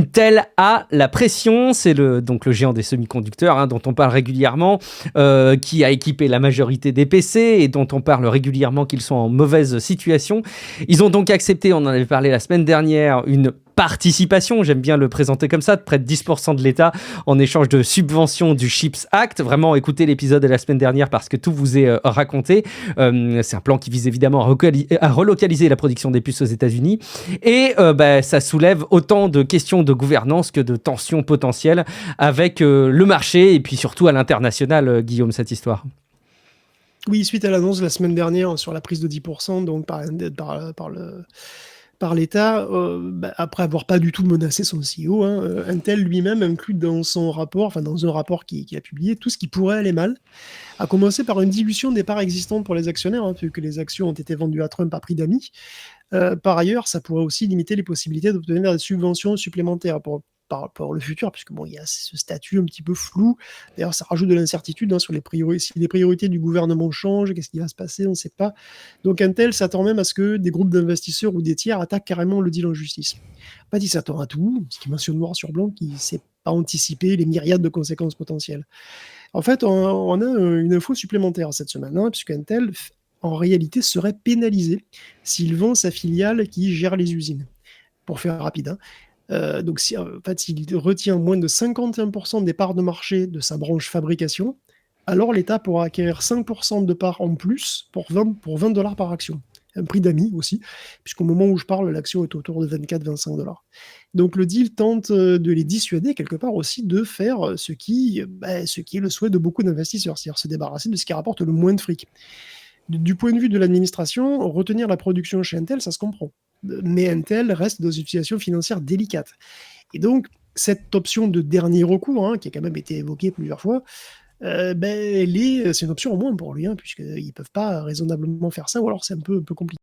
Intel a la pression, c'est donc le géant des semi-conducteurs dont on parle régulièrement, qui a équipé la majorité des PC et dont on parle régulièrement qu'ils sont en mauvaise situation. Ils ont donc accepté, on en avait parlé la semaine dernière, une participation, j'aime bien le présenter comme ça, de près de 10% de l'État en échange de subventions du CHIPS Act. Vraiment, écoutez l'épisode de la semaine dernière parce que tout vous est raconté. C'est un plan qui vise évidemment à relocaliser la production des puces aux États-Unis. Et ça soulève autant de questions de gouvernance que de tensions potentielles avec le marché et puis surtout à l'international, Guillaume, cette histoire. Oui, suite à l'annonce la semaine dernière sur la prise de 10% donc par l'État, après avoir pas du tout menacé son CEO, Intel lui-même inclut dans son rapport, enfin dans un rapport qu'il a publié, tout ce qui pourrait aller mal, à commencer par une dilution des parts existantes pour les actionnaires, vu que les actions ont été vendues à Trump à prix d'amis. Par ailleurs, ça pourrait aussi limiter les possibilités d'obtenir des subventions supplémentaires pour le futur, puisque bon, il y a ce statut un petit peu flou. D'ailleurs, ça rajoute de l'incertitude sur les priorités. Si les priorités du gouvernement changent, qu'est-ce qui va se passer, on ne sait pas. Donc Intel s'attend même à ce que des groupes d'investisseurs ou des tiers attaquent carrément le deal en justice. En fait, il s'attend à tout, ce qui mentionne noir sur blanc, qui ne sait pas anticiper les myriades de conséquences potentielles. En fait, on a une info supplémentaire cette semaine, puisque Intel en réalité, serait pénalisé s'il vend sa filiale qui gère les usines. Pour faire rapide. Donc, en fait, s'il retient moins de 51% des parts de marché de sa branche fabrication, alors l'État pourra acquérir 5% de parts en plus pour 20 dollars par action. Un prix d'amis aussi, puisqu'au moment où je parle, l'action est autour de 24-25 dollars. Donc le deal tente de les dissuader quelque part aussi de faire ce qui est le souhait de beaucoup d'investisseurs, c'est-à-dire se débarrasser de ce qui rapporte le moins de fric. Du point de vue de l'administration, retenir la production chez Intel, ça se comprend. Mais Intel reste dans une situation financière délicate. Et donc, cette option de dernier recours, qui a quand même été évoquée plusieurs fois, c'est une option en moins pour lui, puisqu'ils ne peuvent pas raisonnablement faire ça, ou alors c'est un peu compliqué.